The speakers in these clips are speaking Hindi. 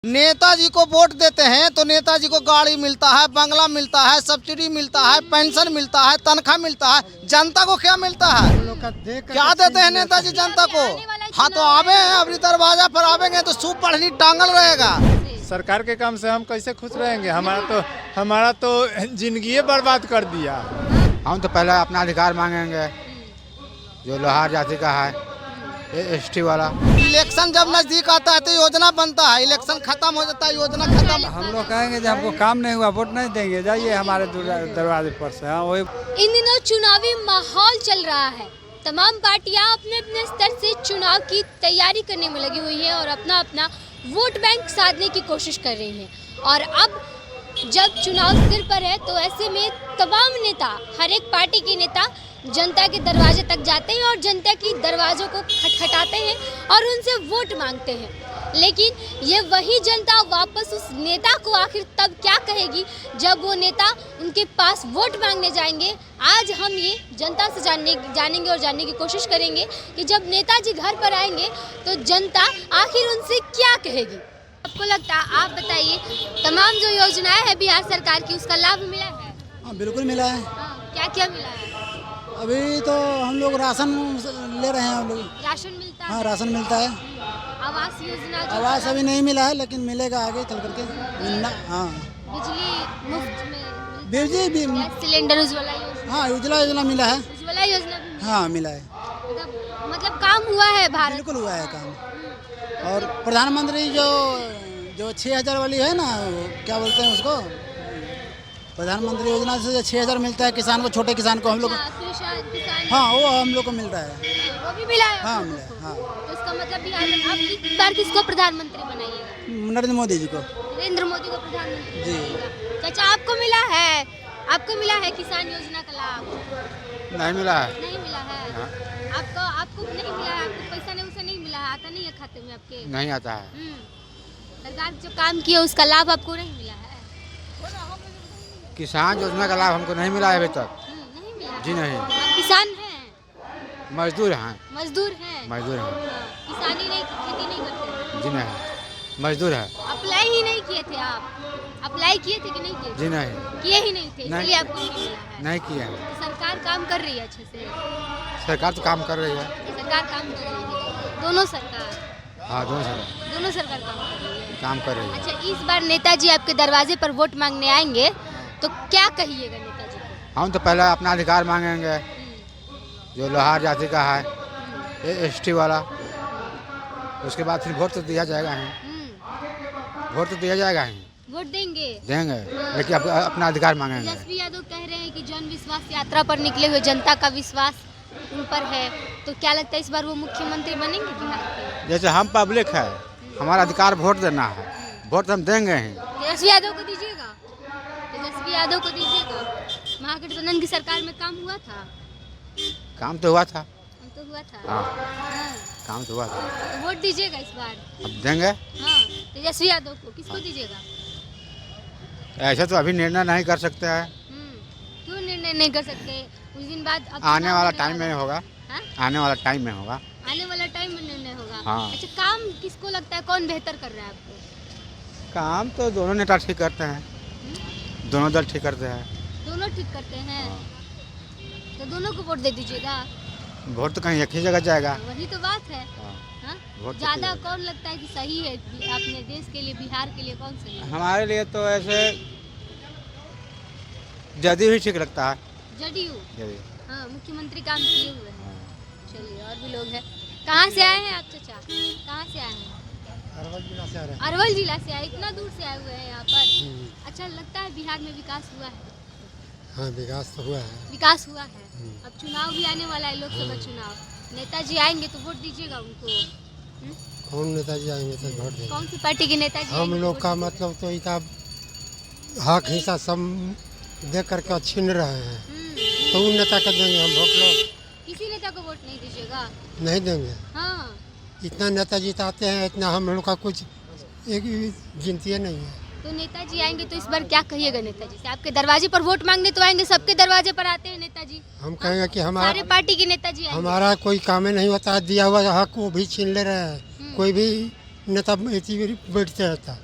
नेताजी को वोट देते हैं तो नेताजी को गाड़ी मिलता है, बंगला मिलता है, सब्सिडी मिलता है, पेंशन मिलता है, तनख्वाह मिलता है। जनता को क्या मिलता है? क्या देते हैं नेताजी जनता को? हाँ तो आवे हैं, अपनी दरवाजा पर आवेंगे तो सूप पढ़नी टांगल रहेगा। सरकार के काम से हम कैसे खुश रहेंगे? हमारा तो जिंदगी बर्बाद कर दिया। हम तो पहले अपना अधिकार मांगेंगे जो लोहार जाति का है, एसटी वाला। इलेक्शन जब नजदीक आता है तो योजना बनता है, इलेक्शन खत्म हो जाता है, योजना खत्म। हम लोग कहेंगे जब हमको काम नहीं हुआ वोट नहीं देंगे, जाइए हमारे दरवाजे पर से। हाँ वही। इन दिनों चुनावी माहौल चल रहा है। तमाम पार्टियां अपने अपने स्तर से चुनाव की तैयारी करने में लगी हुई हैं और अपना अपना वोट बैंक साधने की कोशिश कर रही हैं। और अब जब चुनाव सिर पर है तो ऐसे में तमाम नेता, हर एक पार्टी के नेता जनता के दरवाजे तक जाते हैं और जनता की दरवाजों को खटखटाते हैं और उनसे वोट मांगते हैं। लेकिन ये वही जनता वापस उस नेता को आखिर तब क्या कहेगी जब वो नेता उनके पास वोट मांगने जाएंगे। आज हम ये जनता से जानेंगे और जानने की कोशिश करेंगे कि जब नेताजी घर पर आएंगे तो जनता आखिर उनसे क्या कहेगी। आपको लगता है, आप बताइए, तमाम जो योजनाएं हैं बिहार सरकार की उसका लाभ मिला है? हाँ बिल्कुल मिला है। क्या क्या मिला है? अभी तो हम लोग राशन ले रहे हैं। हम लोग राशन मिलता है? हाँ राशन मिलता है। आवास योजना? आवास अभी नहीं मिला है लेकिन मिलेगा आगे चल करके मिलना। हाँ बिजली मुफ्त में? बिजली भी। गैस सिलेंडर उज्ज्वला योजना? हाँ उज्ज्वला योजना मिला है। उज्ज्वला योजना भी? हाँ मिला है। मतलब काम हुआ है भारत? बिल्कुल हुआ है काम। और प्रधानमंत्री जो 6000 वाली है ना, क्या बोलते हैं उसको, प्रधानमंत्री योजना से 6000 मिलता है किसान को, छोटे किसान को। हम लोग हाँ वो हम लोग को मिल रहा है। वो भी मिला है? हाँ मिला है। हाँ तो इसका मतलब बिहार में आप इस बार किसको प्रधानमंत्री बनाइएगा? नरेंद्र मोदी जी को। नरेंद्र मोदी को प्रधानमंत्री जी। बनाइएगा। चाचा आपको मिला है? आपको मिला है किसान योजना का लाभ? नहीं मिला है। नहीं मिला है? हाँ। आपको नहीं मिला है? आपको पैसा नहीं मिला है? आता नहीं है खाते में आपके? नहीं आता है। सरकार जो काम किया उसका लाभ आपको नहीं मिला है? किसान योजना का लाभ हमको नहीं मिला है अभी तक। नहीं मिला? जी नहीं। आप किसान हैं? मजदूर हैं। मजदूर हैं? मजदूर हैं। किसानी नहीं, खेती नहीं करते? जी नहीं, मजदूर है। अप्लाई ही नहीं किए थे आप? अप्लाई किए थे कि नहीं किए? जी नहीं। किए ही नहीं थे, इसलिए आपको नहीं मिला है? नहीं किया है। तो सरकार काम कर रही है अच्छे से? सरकार तो काम कर रही है। सरकार काम कर रही है? दोनों सरकार? हाँ दोनों सरकार काम कर रही है? काम कर रही है। अच्छा, इस बार नेताजी आपके दरवाजे पर वोट मांगने आएंगे तो क्या कहिएगा नेताजी को? हम तो पहले अपना अधिकार मांगेंगे जो लोहार जाति का है, एसटी वाला। उसके बाद फिर वोट तो दिया जाएगा ही। वोट तो दिया जाएगा ही। वोट देंगे? लेकिन अपना अधिकार मांगेंगे। तेजस्वी यादव कह रहे हैं कि जन विश्वास यात्रा पर निकले हुए जनता का विश्वास उन पर है, तो क्या लगता है इस बार वो मुख्यमंत्री बनेंगे बिहार के? जैसे हम पब्लिक है, हमारा अधिकार वोट देना है, वोट हम देंगे ही। तेजस्वी यादव को दीजिएगा? तेजस्वी यादव को दीजिएगा? महागठबंधन की सरकार में काम हुआ था? काम तो हुआ था। काम तो हुआ था। हाँ हाँ। काम तो हुआ था। तो वोट दीजिएगा इस बार? अब देंगे। हाँ, तेजस्वी यादव को। किसको दीजिएगा? ऐसा तो अभी निर्णय नहीं कर सकते हैं। क्यों निर्णय नहीं कर सकते? कुछ दिन बाद आने वाला टाइम में होगा। हाँ? आने वाला टाइम में होगा। आने वाला टाइम में निर्णय होगा। हाँ। अच्छा, काम किसको लगता है कौन बेहतर कर रहा है आपको? काम तो दोनों नेता ठीक करते हैं। दोनों दल ठीक करते हैं। दोनों ठीक करते हैं? तो दोनों को वोट दे दीजिएगा? वोट तो कहीं एक ही जगह जाएगा। वही तो बात है। हाँ? वोट तो ज्यादा कौन लगता है कि सही है अपने देश के लिए, बिहार के लिए कौन सही है? हमारे लिए तो ऐसे जदयू ही ठीक लगता है। जदयू? हाँ, मुख्यमंत्री काम किए हुए हैं। चलिए, और भी लोग हैं। कहाँ से आए हैं आप चाचा? कहाँ से आए हैं? अरवल जिला से आ रहे हैं। अरवल जिला से आए? इतना दूर से आए हुए हैं यहाँ पर? अच्छा, लगता है बिहार में विकास हुआ है? हाँ विकास तो हुआ है। विकास हुआ है। अब चुनाव भी आने वाला है, लोकसभा चुनाव। नेताजी आएंगे तो वोट दीजिएगा उनको? कौन नेताजी आएंगे तो वोट देंगे। कौन सी पार्टी के नेताजी? हम लोग का मतलब तो इनका हक हिस्सा सब दे करके छीन रहे हैं, तो उन नेता को देंगे हम वोट। लोग किसी नेता को वोट नहीं दीजिएगा? नहीं देंगे। हाँ। इतना नेता जिताते हैं, इतना हम लोग का कुछ एक गिनती नहीं है। तो नेताजी आएंगे तो इस बार क्या कहिएगा नेताजी से? आपके दरवाजे पर वोट मांगने तो आएंगे, सबके दरवाजे पर आते हैं नेताजी। हम कहेंगे कि सारे पार्टी के नेताजी आएंगे। हमारा कोई काम नहीं होता है, दिया हुआ हक वो भी छीन ले रहे हैं। कोई भी नेता बैठते रहता,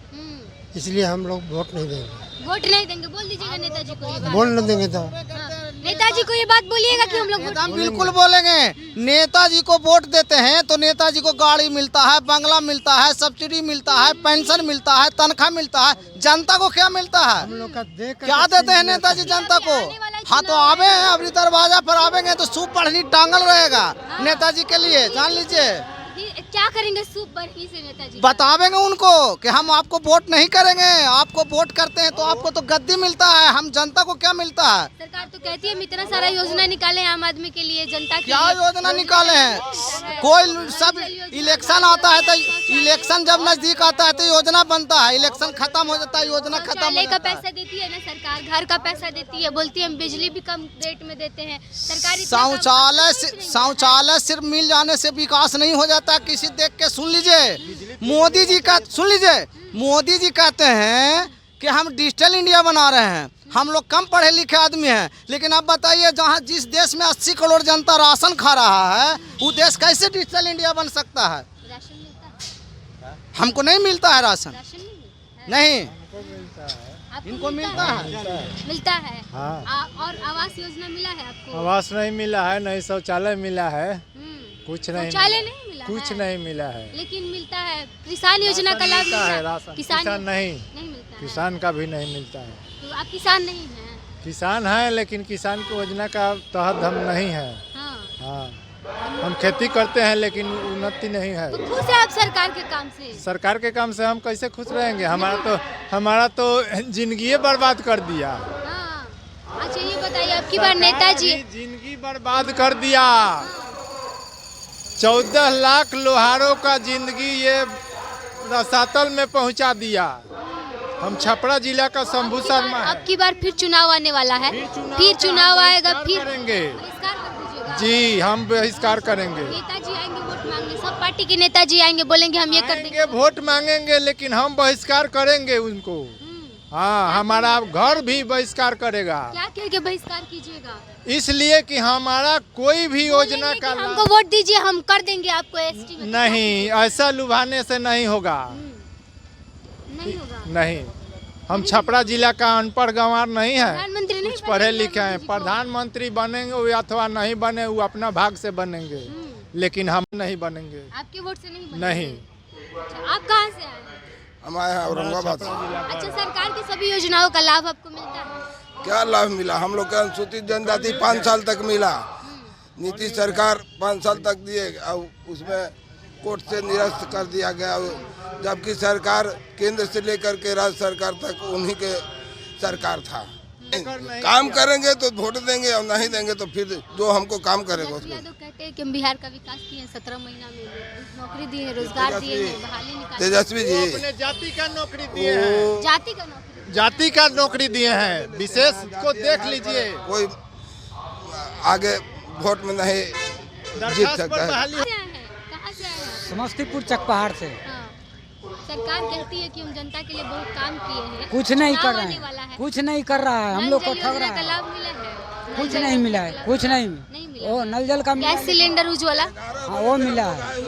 इसलिए हम लोग वोट नहीं देंगे। वोट नहीं देंगे, बोल दीजिएगा नेताजी को ये बात। बोल नहीं देंगे तो नेताजी को ये बात बोलिएगा कि हम लोग वोट हम बिल्कुल बोलेंगे। नेताजी को वोट देते हैं तो नेताजी को गाड़ी मिलता है, बंगला मिलता है, सब्सिडी मिलता है, पेंशन मिलता है, तनख्वाह मिलता है। जनता को क्या मिलता है? हम लोग का देख क्या देते हैं नेताजी जनता को? हाँ तो आवे हैं, अभी दरवाजा पर आवेंगे तो सूप पढ़नी टांगल रहेगा नेताजी के लिए, जान लीजिए। क्या करेंगे सूप बरही से नेताजी? बतावेंगे उनको कि हम आपको वोट नहीं करेंगे, आपको वोट करते हैं तो आपको तो गद्दी मिलता है, हम जनता को क्या मिलता है? सरकार तो कहती है हम इतना सारा योजना निकाले हैं आम आदमी के लिए, जनता के क्या लिए। योजना निकाले हैं? कोई सब इलेक्शन आता है तो इलेक्शन जब नजदीक आता है तो योजना बनता है, इलेक्शन खत्म हो जाता है, योजना खत्म हो शौचालय का जाता है। पैसा देती है ना सरकार, घर का पैसा देती है, बोलती है हम बिजली भी कम रेट में देते हैं। सरकार इतना काम- शौचालय सिर्फ मिल जाने से विकास नहीं हो जाता। किसी देख के सुन लीजिए, मोदी जी का सुन लीजिए, मोदी जी कहते हैं कि हम डिजिटल इंडिया बना रहे हैं। हम लोग कम पढ़े लिखे आदमी हैं, लेकिन अब बताइए जहाँ जिस देश में 80 करोड़ जनता राशन खा रहा है, वो देश कैसे डिजिटल इंडिया बन सकता है? राशन मिलता है? हमको नहीं मिलता है राशन, राशन नहीं मिलता है? नहीं आपको इनको मिलता है। मिलता है। हाँ। और आवास योजना मिला है आपको? आवास नहीं मिला है, नहीं शौचालय मिला है, कुछ नहीं शौचालय नहीं मिला कुछ है? नहीं मिला है। लेकिन मिलता है किसान योजना का लाभ मिलता है मिला? राशन, किसान किसान नहीं, मिलता है। किसान का भी नहीं मिलता है। तो आप किसान नहीं हैं? किसान है लेकिन किसान की योजना का तहत हम नहीं है। हाँ। हाँ, हम खेती करते हैं लेकिन उन्नति नहीं है। तो खुश है आप सरकार के काम से? सरकार के काम से हम कैसे खुश रहेंगे? हमारा तो जिंदगी बर्बाद कर दिया। हाँ। अच्छा ये बताइए आपकी बार नेताजी जिंदगी बर्बाद कर दिया। 14 लाख लोहारों का जिंदगी ये रसातल में पहुंचा दिया। हम छपरा जिला का शंभू शर्मा है। अब की बार फिर चुनाव आने वाला है, फिर चुनाव आएगा, फिर करेंगे बहिष्कार कर दीजिएगा। जी, हम बहिष्कार करेंगे। नेताजी आएंगे वोट मांगने, सब पार्टी के नेताजी आएंगे, बोलेंगे हम ये कर देंगे। आएंगे, वोट मांगेंगे, लेकिन हम बहिष्कार करेंगे उनको। हाँ, हमारा घर भी बहिष्कार करेगा। क्या कह के बहिष्कार कीजिएगा? इसलिए कि हमारा कोई भी योजना बोलेंगे का कि हमको वोट दीजिए, हम कर देंगे आपको एसटी में। नहीं, ऐसा लुभाने से नहीं होगा। नहीं होगा। नहीं, हम छपरा जिला का अनपढ़ गंवार नहीं है, प्रधानमंत्री नहीं कुछ पढ़े बनेंगे लिखे हैं। मोदी जी को। प्रधानमंत्री बनेंगे वो अथवा नहीं बने, वो अपना भाग से बनेंगे, लेकिन हम नहीं बनेंगे। आपके वोट से नहीं बनेंगे? नहीं। अच्छा, आप कहाँ से आए हैं? हमारे यहाँ औरंगाबाद से। अच्छा, सरकार की सभी योजनाओं का लाभ आपको मिलता है? क्या लाभ मिला? हम लोग के अनुसूचित जनजाति 5 साल तक मिला। नीतीश सरकार 5 साल तक दिए, अब उसमें कोर्ट से निरस्त कर दिया गया। जबकि सरकार केंद्र से लेकर के राज्य सरकार तक उन्हीं के सरकार था। काम करेंगे तो वोट देंगे, और नहीं देंगे तो फिर जो हमको काम करेगा उसको। यादव कहते हैं कि हम बिहार का विकास किए हैं, 17 महीना में नौकरी दिए हैं, रोजगार दिए हैं, बहाली निकाली। तेजस्वी जी अपने जाति का नौकरी दिए हैं, जाति का नौकरी। जाति का नौकरी दिए हैं। विशेष को देख लीजिए, कोई आगे वोट में नहीं जीत सकता है। कहाँ से आए हैं? कहाँ से आए हैं? समस्तीपुर चकपहाड़ से। हाँ। सरकार कहती है कि हम जनता के लिए बहुत काम किए हैं, कुछ नहीं कर चुनाव रहे आने वाला हैं, है। कुछ नहीं कर रहा है, हम नल लोग को जल ठग योजना रहा का है। लाभ मिला है? कुछ नहीं मिला है, कुछ नहीं मिला। वो नल जल का मिला गैस है। सिलेंडर उज्ज्वला? हाँ, वो मिला है,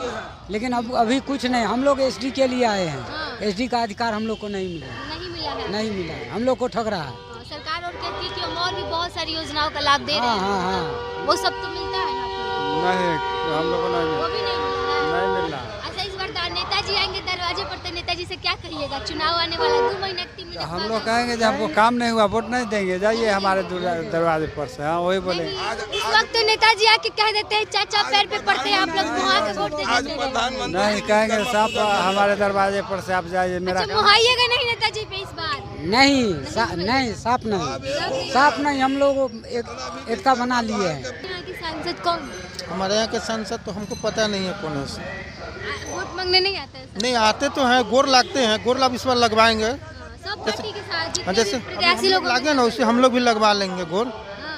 लेकिन अब अभी कुछ नहीं। हम लोग एसडी के लिए आए हैं, हाँ। एसडी का अधिकार हम लोग को नहीं मिला, नहीं मिला है? नहीं मिला है, हम लोग को ठग रहा है। हाँ, सरकार और कहती है कि हम और भी बहुत सारी योजनाओं का लाभ दे रहे हाँ हैं। हाँ हाँ। वो सब तो मिलता है ना आपको? नहीं, हम लोग को वो भी नहीं मिला है? नहीं मिला। अच्छा, इस बार नेताजी आएंगे दरवाजे पर, तो नेताजी से क्या कहिएगा? चुनाव आने वाला 2 महीने 3 महीने हम बाद। लोग कहेंगे जब हमको काम नहीं हुआ वोट नहीं देंगे, जाइए हमारे दरवाजे पर से। हाँ, वही बोले। इस वक्त तो नेताजी आके कह देते हैं चाचा पैर पे पड़ते हैं, आप लोग मुहा के वोट दे आज देते हैं। प्रधानमंत्री नहीं, कहेंगे साफ हमारे दरवाजे पर से आप जाइए। मेरा अच्छा, मुहाइएगा नहीं नेताजी पे इस बार? नहीं, नहीं, साफ नहीं, साफ नहीं। हम लोग एकता बना लिए हैं। यहाँ की सांसद कौन है? हमारे यहाँ के सांसद तो हमको पता नहीं है कौन है। वोट मांगने नहीं आता है सर? नहीं आते तो हैं, गोर लागते हैं, गोर लाभ इस बार लगवाएंगे। हाँ, सब पार्टी के साथ जितने जैसे भी प्रत्याशी लोग लागे ना, उससे हम लोग भी लगवा लेंगे गोर। हाँ,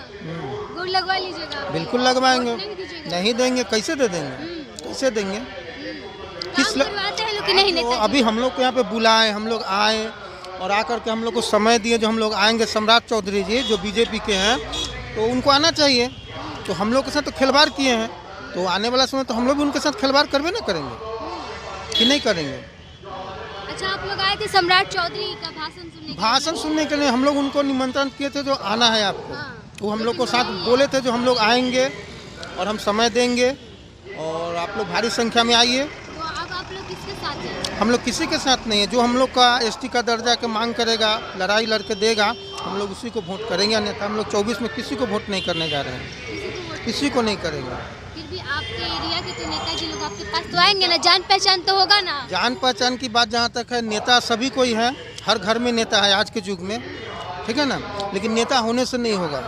गोड़ लगवा लीजिएगा। बिल्कुल लगवाएंगे। वोट नहीं दीजिएगा? नहीं देंगे, कैसे दे देंगे? कैसे देंगे? काम करवाते हैं लोग कि नहीं तो नेताजी? अभी हम लोग को यहाँ पे बुलाए, हम लोग आए और आकर के हम लोग को समय दिए जो हम लोग आएंगे। सम्राट चौधरी जी जो बीजेपी के हैं, तो उनको आना चाहिए। तो हम लोग के साथ तो खिलवाड़ किए हैं, तो आने वाला समय तो हम लोग भी उनके साथ खिलवाड़ करवे ना करेंगे कि नहीं करेंगे? आप लोग आए थे सम्राट चौधरी का भाषण सुनने के लिए हम लोग उनको निमंत्रण किए थे जो आना है आपको। हाँ। वो हम लोग को साथ बोले थे जो हम लोग आएंगे और हम समय देंगे और आप लोग भारी संख्या में आइए। तो अब आप लोग किसके साथ हैं? हम लोग किसी के साथ नहीं है। जो हम लोग का एसटी का दर्जा के मांग करेगा, लड़ाई लड़के देगा, हम लोग उसी को वोट करेंगे। अन्यथा हम लोग 24 में किसी को वोट नहीं करने जा रहे हैं, किसी को नहीं करेंगे। फिर भी आपके एरिया के तो नेताजी लोग आपके पास तो आएंगे ना, जान पहचान तो होगा ना? जान पहचान की बात जहाँ तक है, नेता सभी कोई है, हर घर में नेता है आज के युग में, ठीक है ना। लेकिन नेता होने से नहीं होगा।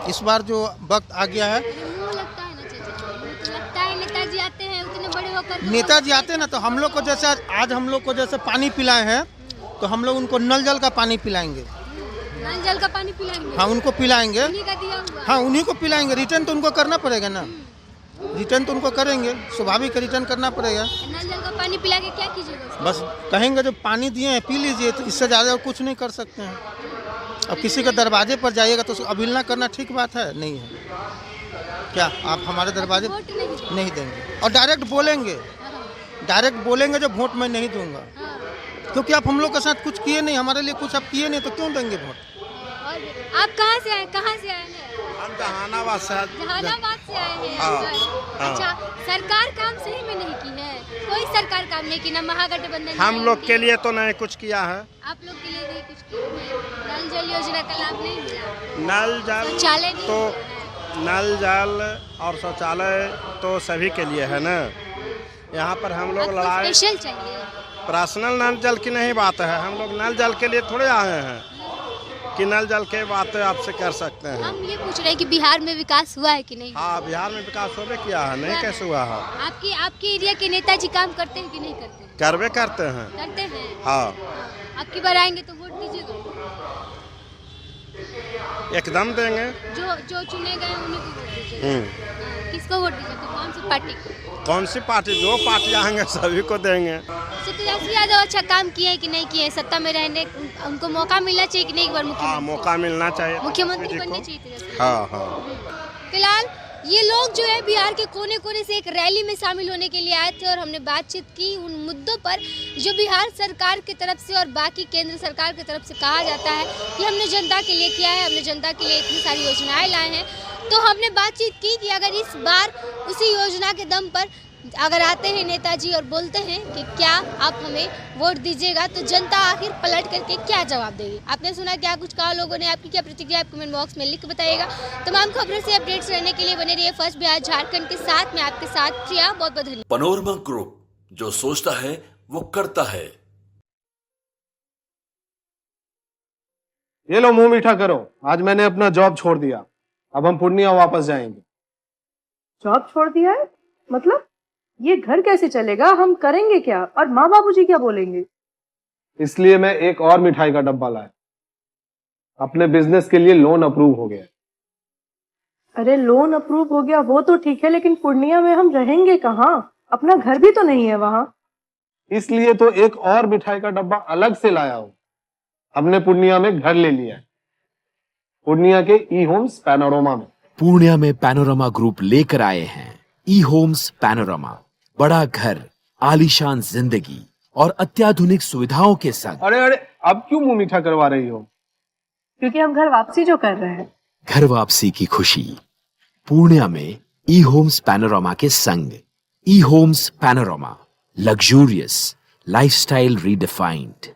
इस बार जो वक्त आ गया है, मुँह लगता है ना चाचा, मुँह तो लगता है नेताजी आते हैं उतने बड़े होकर। नेताजी आते हैं ना, तो हम लोग को जैसे आज हम लोग को जैसे पानी पिलाए हैं, तो हम लोग उनको नल जल का पानी पिलाएंगे। नल जल का पानी पिलाएंगे? हाँ, उनको पिलाएंगे। उन्हीं का दिया हुआ? हाँ, उन्हीं को पिलाएंगे। रिटर्न तो उनको करना पड़ेगा ना, रिटर्न तो उनको करेंगे, स्वाभाविक रिटर्न करना पड़ेगा। नल जल का पानी पिला के क्या कीजिएगा? बस कहेंगे जो पानी दिए हैं पी लीजिए, तो इससे ज़्यादा कुछ नहीं कर सकते हैं। अब किसी के दरवाजे पर जाइएगा तो अवहेलना करना ठीक बात है? नहीं है। क्या आप हमारे दरवाजे वोट नहीं देंगे? और डायरेक्ट बोलेंगे जो वोट मैं नहीं दूंगा, क्योंकि आप हम लोग के साथ कुछ किए नहीं, हमारे लिए कुछ आप किए नहीं, तो क्यों देंगे वोट? और आप कहाँ से आए हैं? हम जहानाबाद से जहानाबाद से आए हैं आप? अच्छा, सरकार काम सही में नहीं की है? कोई सरकार काम नहीं की ना? महागठबंधन हम लोग के लिए तो नहीं कुछ किया है। आप लोग के लिए नहीं कुछ किया है? नल जल योजना का लाभ नहीं मिला? नल जल शौचालय नहीं तो मिला? नल जल और शौचालय तो सभी के लिए है ना। यहाँ पर हम लोग आपको लड़ाई स्पेशल चाहिए? पर्सनल नल जल की नहीं बात है। हम लोग नल जल के लिए थोड़े आए हैं कि नल जल के बातें आपसे कर सकते हैं। हम ये पूछ रहे हैं कि बिहार में विकास हुआ है कि नहीं? हाँ, बिहार में विकास होबे किया है, नहीं कैसे हुआ है। आपके एरिया के नेताजी काम करते हैं कि नहीं करते हैं? करबे करते हैं। करते हैं? हाँ, आपकी बार आएंगे तो वोट दीजिएगा? एकदम देंगे। जो चुने गए उन्हीं को वोट दीजिएगा? किसको वोट दीजिएगा? कौन सी पार्टी? कौन सी पार्टी? जो पार्टी आएंगे सभी को देंगे। तेजस्वी यादव अच्छा काम किए हैं कि नहीं किए? सत्ता में रहने उनको मौका मिलना चाहिए कि नहीं? एक बार हाँ, मौका मिलना चाहिए। मुख्यमंत्री बनने चाहिए तेजस्वी? हाँ। फिलहाल ये लोग जो है बिहार के कोने कोने से एक रैली में शामिल होने के लिए आए थे और हमने बातचीत की उन मुद्दों पर जो बिहार सरकार की तरफ से और बाकी केंद्र सरकार की तरफ से कहा जाता है कि हमने जनता के लिए किया है, हमने जनता के लिए इतनी सारी योजनाएं लाए हैं। तो हमने बातचीत की कि अगर इस बार उसी योजना के दम पर अगर आते हैं नेताजी और बोलते हैं कि क्या आप हमें वोट दीजिएगा, तो जनता आखिर पलट करके क्या जवाब देगी? आपने सुना क्या कुछ कहा लोगों ने, आपकी क्या प्रतिक्रिया आप कमेंट बॉक्स में लिख के बताइएगा। तमाम खबरों से अपडेट्स रहने के लिए बने रहिए फर्स्ट बिहार झारखंड के साथ। मैं आपके साथ प्रिया, बहुत बहुत धन्यवाद। पैनोरमा ग्रुप, जो सोचता है वो करता है। ये लो मुंह मीठा करो, आज मैंने अपना जॉब छोड़ दिया, अब हम पूर्णिया वापस जाएंगे। जॉब छोड़ दिया है? मतलब ये घर कैसे चलेगा? हम करेंगे क्या? और माँ बाबूजी क्या बोलेंगे? इसलिए मैं एक और मिठाई का डब्बा लाया। अपने बिजनेस के लिए लोन अप्रूव हो गया। अरे लोन अप्रूव हो गया वो तो ठीक है, लेकिन पूर्णिया में हम रहेंगे कहाँ? अपना घर भी तो नहीं है वहाँ। इसलिए तो एक और मिठाई का डब्बा अलग से लाया हूँ। हमने पूर्णिया में घर ले लिया है, पूर्णिया के ई होम्स पैनोरमा में। पूर्णिया में पैनोरमा ग्रुप लेकर आए हैं ई होम्स पैनोरमा। बड़ा घर, आलीशान जिंदगी और अत्याधुनिक सुविधाओं के संग। अरे अब क्यों मुंह मीठा करवा रही हो? क्योंकि हम घर वापसी जो कर रहे हैं। घर वापसी की खुशी पूर्णिया में ई होम्स पैनोरमा के संग। ई homes panorama, luxurious lifestyle redefined.